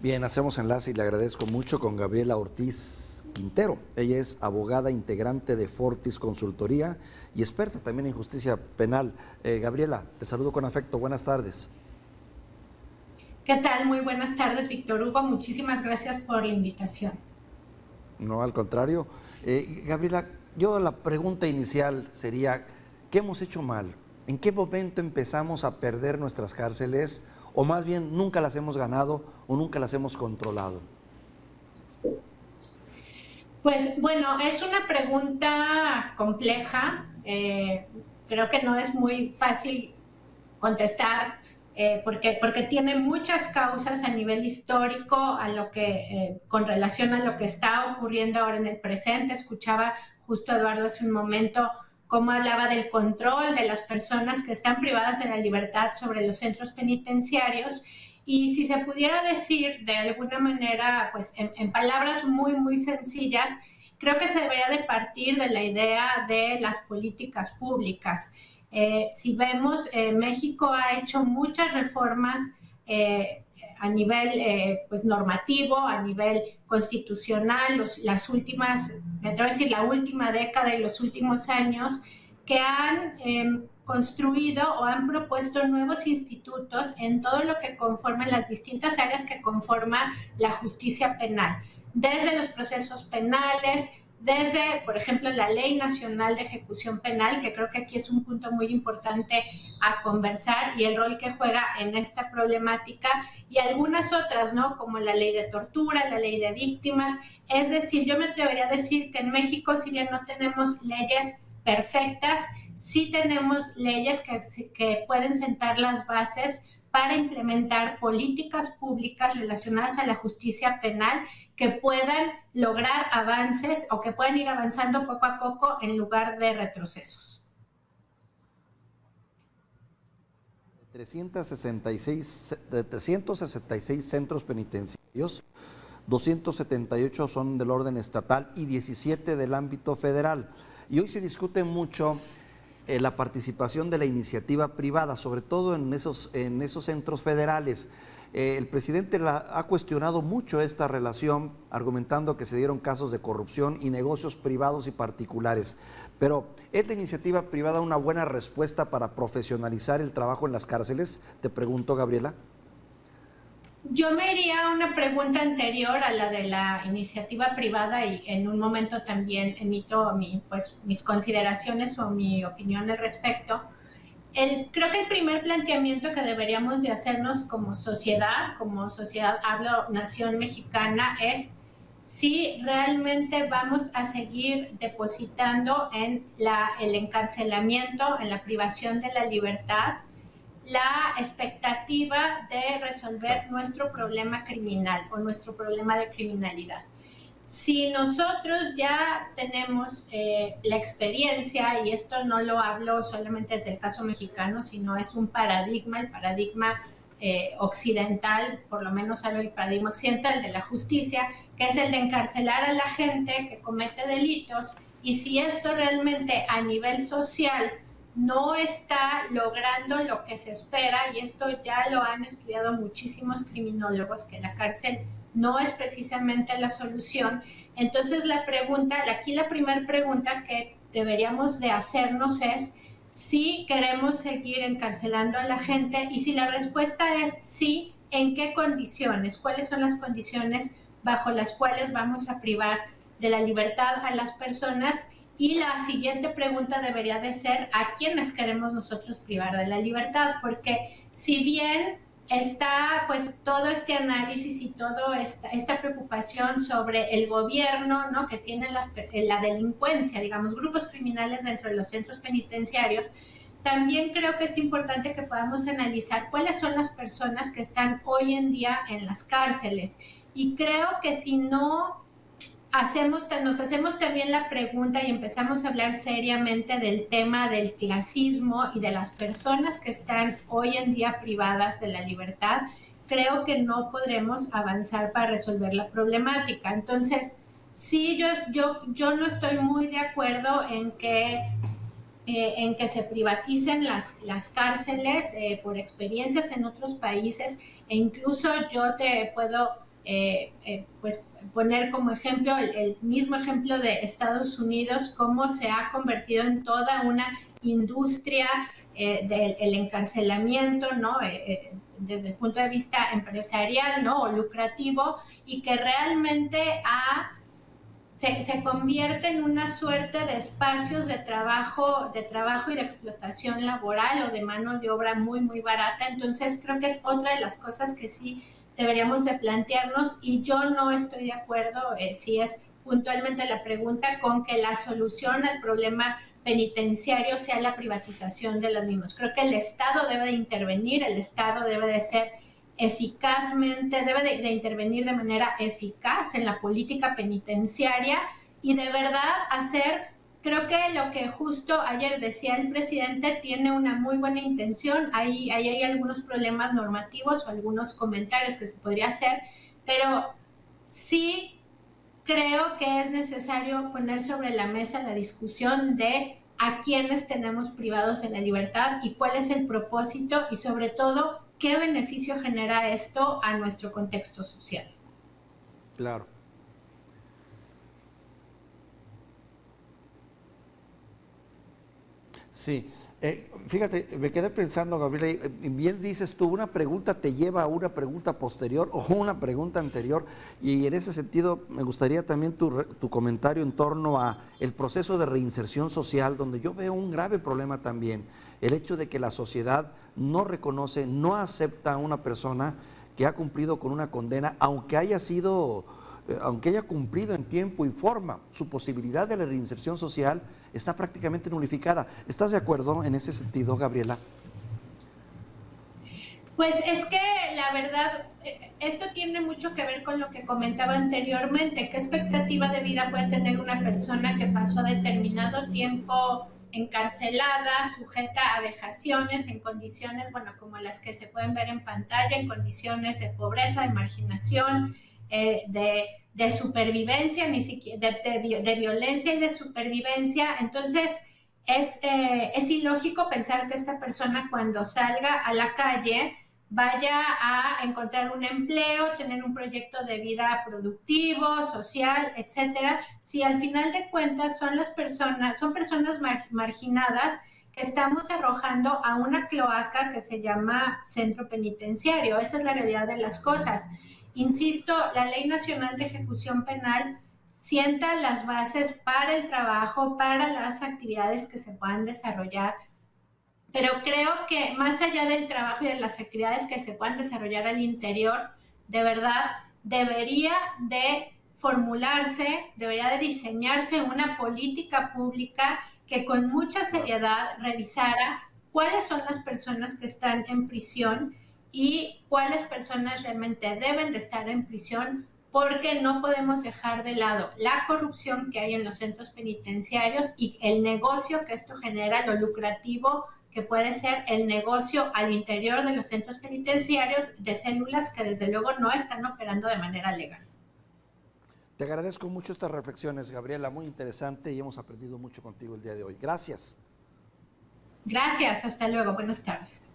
Bien, hacemos enlace y le agradezco mucho con Gabriela Ortiz Quintero. Ella es abogada integrante de Fortis Consultoría y experta también en justicia penal. Gabriela, te saludo con afecto. Buenas tardes. ¿Qué tal? Muy buenas tardes, Víctor Hugo. Muchísimas gracias por la invitación. No, al contrario. Gabriela, yo la pregunta inicial sería, ¿qué hemos hecho mal? ¿En qué momento empezamos a perder nuestras cárceles? O más bien, ¿nunca las hemos ganado o nunca las hemos controlado? Pues bueno, es una pregunta compleja. Creo que no es muy fácil contestar porque tiene muchas causas a nivel histórico con relación a lo que está ocurriendo ahora en el presente. Escuchaba justo a Eduardo hace un momento cómo hablaba del control de las personas que están privadas de la libertad sobre los centros penitenciarios. Y si se pudiera decir de alguna manera, pues en palabras muy, muy sencillas, creo que se debería de partir de la idea de las políticas públicas. Si vemos, México ha hecho muchas reformas a nivel pues normativo, a nivel constitucional, las últimas, me atrevo a decir, la última década y los últimos años, que han construido o han propuesto nuevos institutos en todo lo que conforman las distintas áreas que conforma la justicia penal, desde los procesos penales, desde, por ejemplo, la Ley Nacional de Ejecución Penal, que creo que aquí es un punto muy importante a conversar, y el rol que juega en esta problemática, y algunas otras, ¿no? Como la Ley de Tortura, la Ley de Víctimas. Es decir, yo me atrevería a decir que en México, si bien no tenemos leyes perfectas, sí tenemos leyes que pueden sentar las bases para implementar políticas públicas relacionadas a la justicia penal que puedan lograr avances o que puedan ir avanzando poco a poco en lugar de retrocesos. 366 centros penitenciarios, 278 son del orden estatal y 17 del ámbito federal. Y hoy se discute mucho la participación de la iniciativa privada, sobre todo en esos centros federales. El presidente ha cuestionado mucho esta relación, argumentando que se dieron casos de corrupción y negocios privados y particulares. Pero, ¿es la iniciativa privada una buena respuesta para profesionalizar el trabajo en las cárceles? Te pregunto, Gabriela. Yo me iría a una pregunta anterior a la de la iniciativa privada y en un momento también emito mis consideraciones o mi opinión al respecto. Creo que el primer planteamiento que deberíamos de hacernos como sociedad, hablo nación mexicana, es si realmente vamos a seguir depositando en el encarcelamiento, en la privación de la libertad, la expectativa de resolver nuestro problema criminal o nuestro problema de criminalidad. Si nosotros ya tenemos la experiencia, y esto no lo hablo solamente desde el caso mexicano, sino es un paradigma, el paradigma occidental, por lo menos hablo del paradigma occidental de la justicia, que es el de encarcelar a la gente que comete delitos, y si esto realmente a nivel social no está logrando lo que se espera, y esto ya lo han estudiado muchísimos criminólogos, que la cárcel no es precisamente la solución. Entonces aquí la primera pregunta que deberíamos de hacernos es si queremos seguir encarcelando a la gente, y si la respuesta es sí, ¿en qué condiciones? ¿Cuáles son las condiciones bajo las cuales vamos a privar de la libertad a las personas? Y la siguiente pregunta debería de ser ¿a quiénes queremos nosotros privar de la libertad? Porque si bien está pues todo este análisis y toda esta preocupación sobre el gobierno, ¿no? Que tiene la delincuencia, digamos, grupos criminales dentro de los centros penitenciarios, también creo que es importante que podamos analizar cuáles son las personas que están hoy en día en las cárceles. Y creo que si no nos hacemos también la pregunta y empezamos a hablar seriamente del tema del clasismo y de las personas que están hoy en día privadas de la libertad, creo que no podremos avanzar para resolver la problemática. Entonces, sí, yo no estoy muy de acuerdo en que se privaticen las cárceles por experiencias en otros países, e incluso yo te puedo pues poner como ejemplo el mismo ejemplo de Estados Unidos, cómo se ha convertido en toda una industria del encarcelamiento, ¿no? Desde el punto de vista empresarial, ¿no? O lucrativo, y que realmente se convierte en una suerte de espacios de trabajo y de explotación laboral o de mano de obra muy, muy barata. Entonces creo que es otra de las cosas que sí deberíamos de plantearnos, y yo no estoy de acuerdo, si es puntualmente la pregunta, con que la solución al problema penitenciario sea la privatización de los mismos. Creo que el Estado debe de intervenir, el Estado debe de ser eficazmente, debe de intervenir de manera eficaz en la política penitenciaria y de verdad hacer, creo que lo que justo ayer decía el presidente tiene una muy buena intención, ahí hay algunos problemas normativos o algunos comentarios que se podría hacer, pero sí creo que es necesario poner sobre la mesa la discusión de a quienes tenemos privados en la libertad y cuál es el propósito y sobre todo qué beneficio genera esto a nuestro contexto social. Claro. Sí, fíjate, me quedé pensando, Gabriela, bien dices tú, una pregunta te lleva a una pregunta posterior o una pregunta anterior, y en ese sentido me gustaría también tu comentario en torno a el proceso de reinserción social, donde yo veo un grave problema también, el hecho de que la sociedad no reconoce, no acepta a una persona que ha cumplido con una condena, aunque haya cumplido en tiempo y forma. Su posibilidad de la reinserción social está prácticamente nulificada. ¿Estás de acuerdo en ese sentido, Gabriela? Pues es que la verdad, esto tiene mucho que ver con lo que comentaba anteriormente. ¿Qué expectativa de vida puede tener una persona que pasó determinado tiempo encarcelada, sujeta a vejaciones, en condiciones, bueno, como las que se pueden ver en pantalla, en condiciones de pobreza, de marginación, de supervivencia, ni siquiera de violencia y de supervivencia? Entonces, es ilógico pensar que esta persona cuando salga a la calle vaya a encontrar un empleo, tener un proyecto de vida productivo, social, etcétera, si al final de cuentas son personas marginadas que estamos arrojando a una cloaca que se llama centro penitenciario. Esa es la realidad de las cosas. Insisto, la Ley Nacional de Ejecución Penal sienta las bases para el trabajo, para las actividades que se puedan desarrollar, pero creo que más allá del trabajo y de las actividades que se puedan desarrollar al interior, de verdad debería de formularse, debería de diseñarse una política pública que con mucha seriedad revisara cuáles son las personas que están en prisión y cuáles personas realmente deben de estar en prisión, porque no podemos dejar de lado la corrupción que hay en los centros penitenciarios y el negocio que esto genera, lo lucrativo que puede ser el negocio al interior de los centros penitenciarios de células que desde luego no están operando de manera legal. Te agradezco mucho estas reflexiones, Gabriela, muy interesante, y hemos aprendido mucho contigo el día de hoy. Gracias. Gracias, hasta luego, buenas tardes.